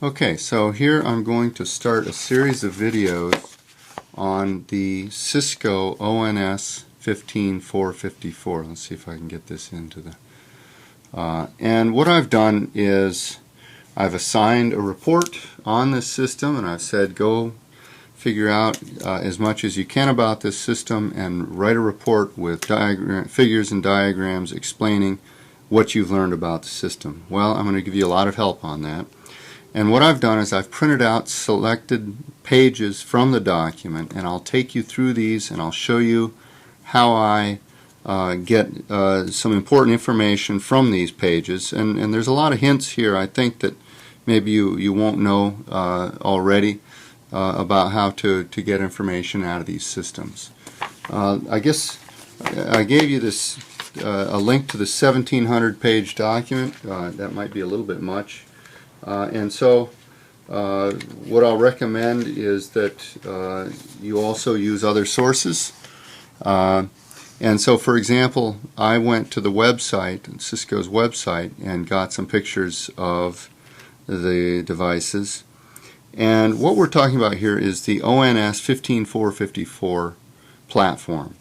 Okay, so here I'm going to start a series of videos on the Cisco ONS 15454. Let's see if I can get this into the... and what I've done is I've assigned a report on this system, and I've said go figure out as much as you can about this system and write a report with figures and diagrams explaining what you've learned about the system. Well, I'm going to give you a lot of help on that. And what I've done is I've printed out selected pages from the document, and I'll take you through these and I'll show you how I get some important information from these pages. And there's a lot of hints here I think that maybe you won't know already about how to get information out of these systems. I guess I gave you this a link to the 1700 page document. That might be a little bit much. And so what I'll recommend is that you also use other sources. And so, for example, I went to the website, Cisco's website, and got some pictures of the devices. And what we're talking about here is the ONS 15454 platform.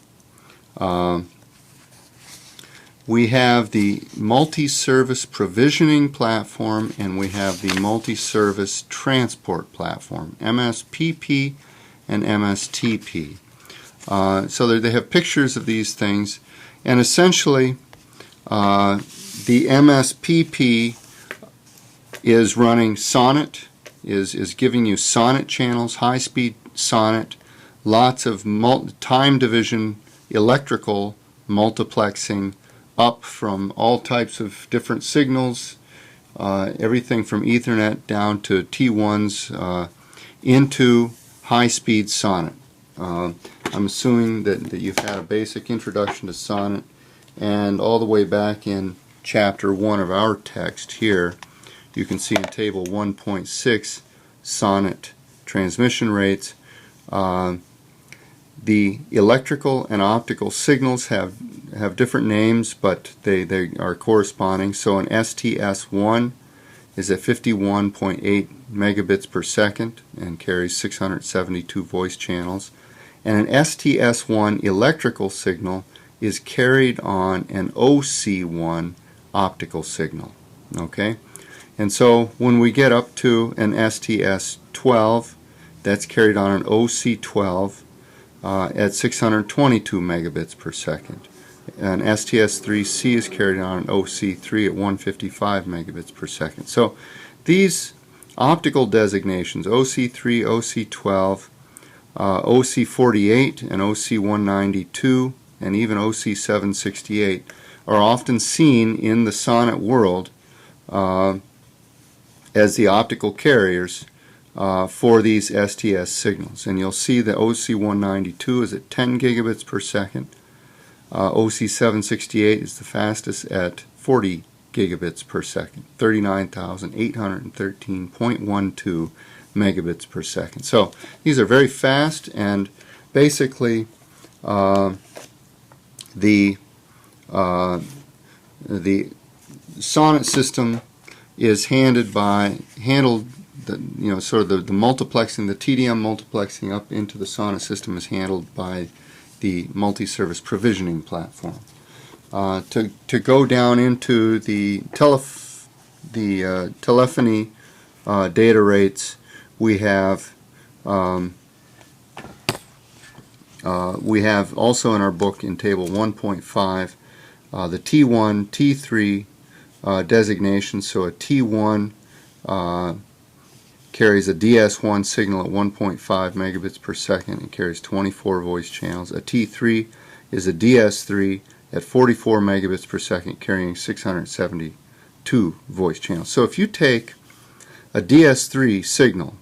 We have the multi-service provisioning platform, and we have the multi-service transport platform, MSPP and MSTP. So they have pictures of these things, and essentially the MSPP is running SONET, is giving you SONET channels, high-speed SONET, lots of time division electrical multiplexing up from all types of different signals, everything from Ethernet down to T1s into high-speed SONET. I'm assuming that you've had a basic introduction to SONET, and all the way back in chapter 1 of our text here, you can see in table 1.6 SONET transmission rates. The electrical and optical signals have different names, but they are corresponding. So an STS1 is at 51.8 megabits per second and carries 672 voice channels. And an STS1 electrical signal is carried on an OC1 optical signal. Okay? And so when we get up to an STS12, that's carried on an OC12 at 622 megabits per second. An STS3C is carried on an OC3 at 155 megabits per second. So these optical designations, OC3, OC12, OC48 and OC192 and even OC768 are often seen in the SONET world as the optical carriers for these STS signals. And you'll see that OC192 is at 10 gigabits per second. OC768 is the fastest at 40 gigabits per second, 39,813.12 megabits per second. So these are very fast, and basically the SONET system is handled sort of the multiplexing, the TDM multiplexing up into the SONET system is handled by the multi-service provisioning platform. To go down into the telephony data rates, we have also in our book in table 1.5 the T1, T3 designation. So a T1 carries a DS1 signal at 1.5 megabits per second and carries 24 voice channels. A T3 is a DS3 at 44 megabits per second carrying 672 voice channels. So if you take a DS3 signal,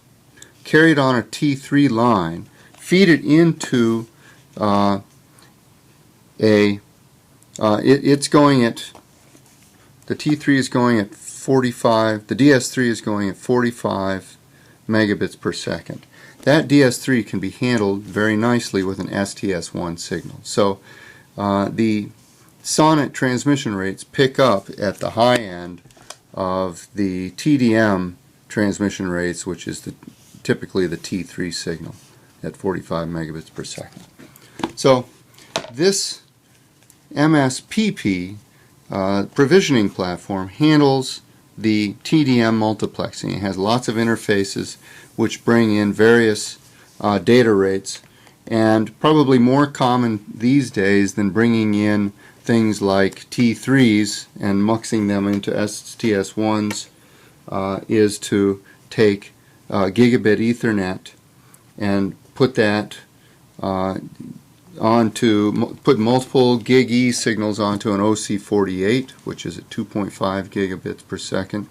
carry it on a T3 line, feed it into it's going at, the T3 is going at 45, the DS3 is going at 45 megabits per second. That DS3 can be handled very nicely with an STS1 signal. So the SONET transmission rates pick up at the high end of the TDM transmission rates, which is typically the T3 signal at 45 megabits per second. So this MSPP provisioning platform handles the TDM multiplexing. It has lots of interfaces which bring in various data rates, and probably more common these days than bringing in things like T3s and muxing them into STS1s is to take gigabit Ethernet and put that put multiple gig E signals onto an OC48, which is at 2.5 gigabits per second,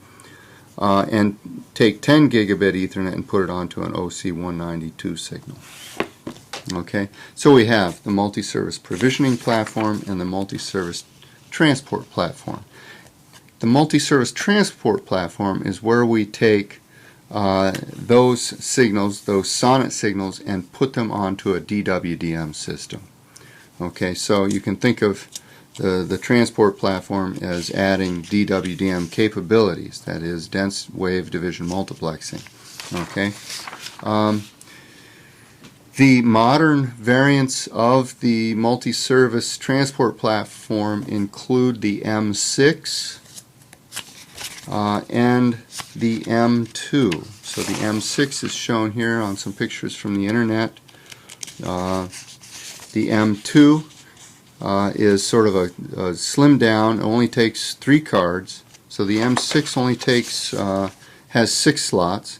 and take 10 gigabit Ethernet and put it onto an OC192 signal. Okay, so we have the multi-service provisioning platform and the multi-service transport platform. The multi-service transport platform is where we take those signals, those SONET signals, and put them onto a DWDM system. Okay, so you can think of the transport platform as adding DWDM capabilities, that is, dense wave division multiplexing. Okay. The modern variants of the multi-service transport platform include the M6 and the M2. So the M6 is shown here on some pictures from the internet. The M2 is sort of a slimmed down, only takes 3 cards. So the M6 only takes has 6 slots.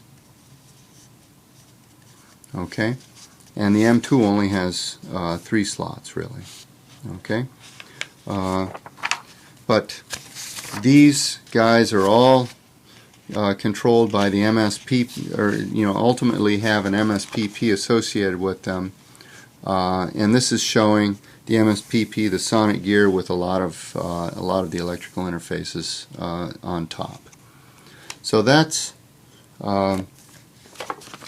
Okay. And the M2 only has 3 slots, really. Okay, but these guys are all controlled by the MSP, or ultimately have an MSPP associated with them. And this is showing the MSPP, the SONET gear, with a lot of the electrical interfaces on top. So that's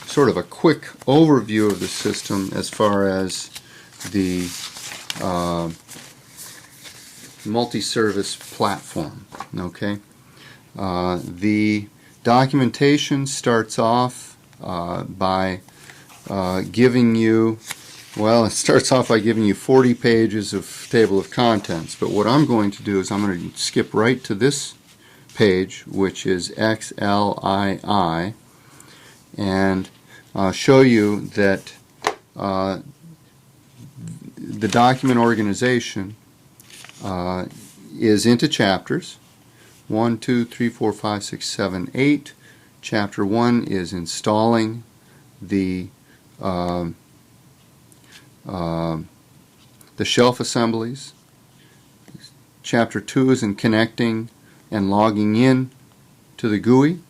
sort of a quick overview of the system as far as the multi-service platform. Okay, the documentation starts off by giving you, well, it starts off by giving you 40 pages of table of contents, but what I'm going to do is I'm going to skip right to this page, which is XLII, and show you that the document organization is into chapters 1, 2, 3, 4, 5, 6, 7, 8. Chapter 1 is installing the shelf assemblies. Chapter 2 is in connecting and logging in to the GUI.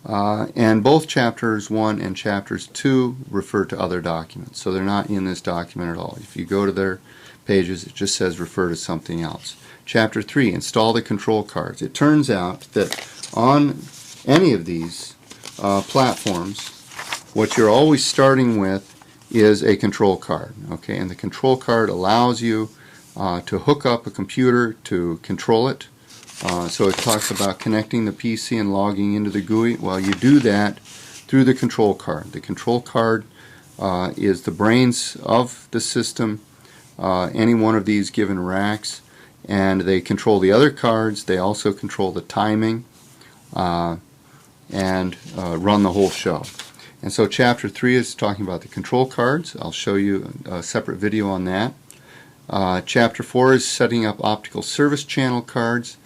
And both chapters 1 and chapters 2 refer to other documents, so they're not in this document at all. If you go to their pages, it just says refer to something else. Chapter 3, install the control cards. It turns out that on any of these platforms, what you're always starting with is a control card. Okay, and the control card allows you to hook up a computer to control it. So it talks about connecting the PC and logging into the GUI. Well, you do that through the control card. The control card is the brains of the system. Any one of these given racks, and they control the other cards. They also control the timing and run the whole show. And so Chapter 3 is talking about the control cards. I'll show you a separate video on that. Chapter 4 is setting up optical service channel cards.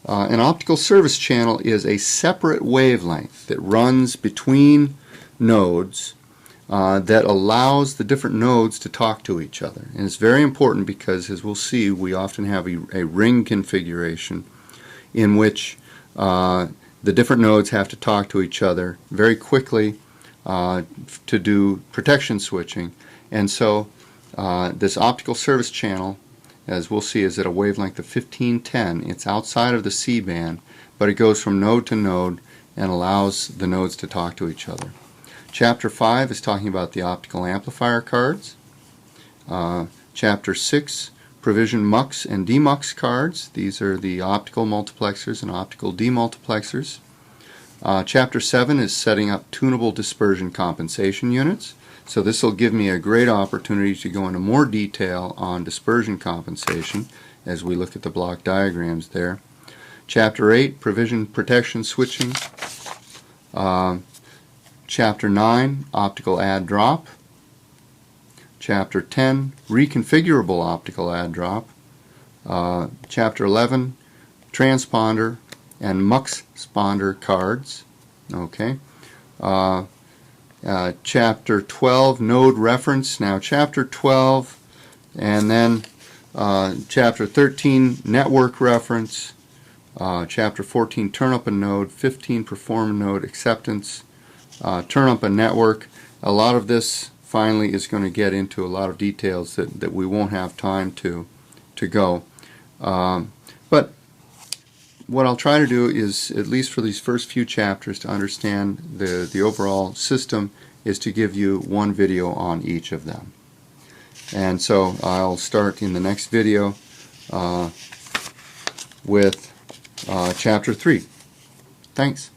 An optical service channel is a separate wavelength that runs between nodes that allows the different nodes to talk to each other. And it's very important because, as we'll see, we often have a ring configuration in which the different nodes have to talk to each other very quickly to do protection switching. And so this optical service channel, as we'll see, is at a wavelength of 1510. It's outside of the C-band, but it goes from node to node and allows the nodes to talk to each other. Chapter 5 is talking about the optical amplifier cards. Chapter 6, provision mux and demux cards. These are the optical multiplexers and optical demultiplexers. Chapter 7 is setting up tunable dispersion compensation units. So this will give me a great opportunity to go into more detail on dispersion compensation as we look at the block diagrams there. Chapter 8, provision protection switching. Chapter 9, optical add drop. Chapter 10, reconfigurable optical add drop. Chapter 11, transponder and mux sponder cards. Okay. Chapter 12, node reference. Now chapter 12 and then chapter 13, network reference. Chapter 14, turn up a node. 15, perform node acceptance. Turn up a network. A lot of this finally is going to get into a lot of details that we won't have time to go. But what I'll try to do is, at least for these first few chapters, to understand the overall system, is to give you one video on each of them. And so I'll start in the next video with chapter 3. Thanks.